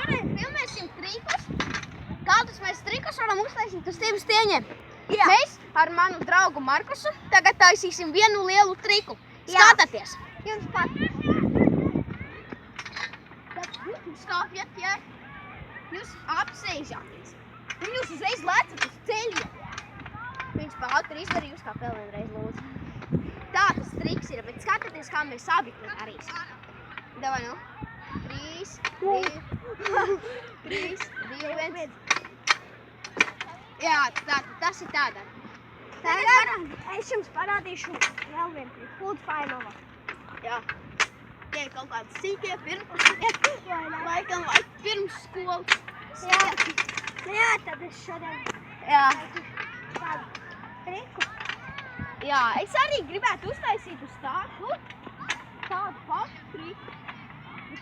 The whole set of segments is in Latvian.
Šodien filmēsim trikus. Kādus mēs trikus varam uztaisīt uz tiem stieņiem. Mēs ar manu draugu Markusu tagad taisīsim vienu lielu triku. Skatāties! Jums pat! Stāvjat, ja? Jūs apsēžāties. Un jūs uzreiz lecat uz ceļiem. Viņš pa ātri izdarīja, jūs kā vēl vienreiz lūdzu. Tā tas triks ir, bet skatāties, kā mēs abi to darīsim. Davai, nu. 3, 2, 1. Jā, tas ir tādā. Tagad es jums parādīšu vēl vienu Food Finova. Jā. Tie ir kaut kādi sīkie pirms skolas. Jā, tad es šodien Jā. tādu triku. Jā, es arī gribētu uztaisīt uz tādu patu triku. Bet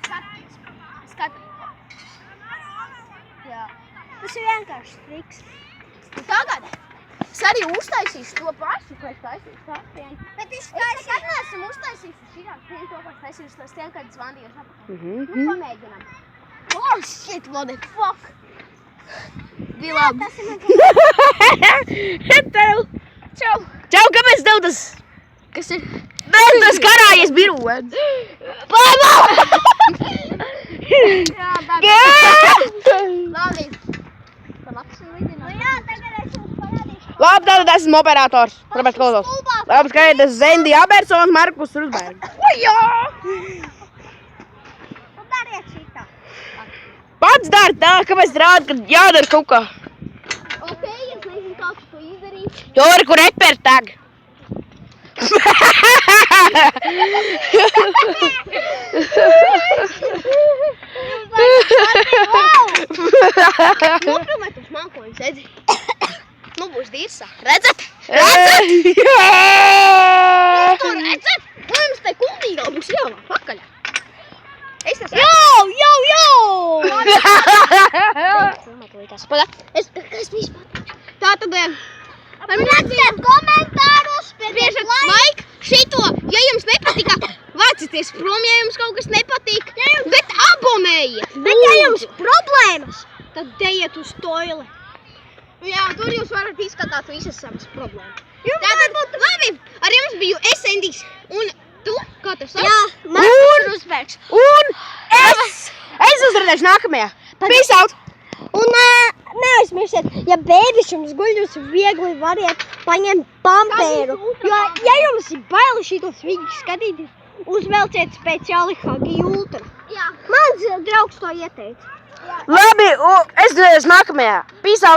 skatāties. Jā. Tas ir vienkārši triks. Un tagad es arī uztaisīšu to pašu, ko es taisīšu tā stieni. Bet es nekad neesmu uztaisījuši šitā stieni to, ko es taisīšu to stieni, kad es vandījos apakaļ. Nu, pamēģinām. Oh, shit, what the fuck! Bija labi. Tas ir mans Čau! Čau, kāpēc tev tas? Kas ir? Tas karājies birūvēt. Jā, labi. Pa labs un lidināt. Nu jā, tagad es jums parādīšu. Labi, tad esmu operators. Tāpēc klausos. Labi, skaties, Zendi Abersons, Markus Rusbergs. Jā! Nu dariet šitā. Pats dar tā, kāpēc rāda, ka jādara kaut kā. Ok, es nezinu, kā tu to izdarīt. Jori, kur reper tag. Nopilmēt uz mankoņus, redzi? Nu būs dīrsā. Redzat? Jā! Tu redzat? Nu jums te kuldīgā būs jāvāk pakaļ. Es tas Jau! Es vispār. Tātad, Rakstiet komentārus, spiežat like šito, ja jums nepatika, vācieties prom, ja jums kaut kas nepatīk, bet abonējiet. Bet ja jums problēmas, tad dejiet uz toili. Jā, tur jūs varat izskatāt visas savas problēmas. Tātad, labi, ar jums biju es, Endijs, un tu, kā tev sauc? Jā, Markus Rusbergs. Un es uzrādīšu nākamajā. Peace out! Un neaizmirstiet, ja bēbis jums guļ, jūs viegli variet paņemt pamperu. Jo, ja jums ir baili šitos viņus skatīties, uzvelciet speciāli Hagi Ultra. Jā. Mans draugs to ieteica. Labi, es uzrādīšu nākamajā. Peace out!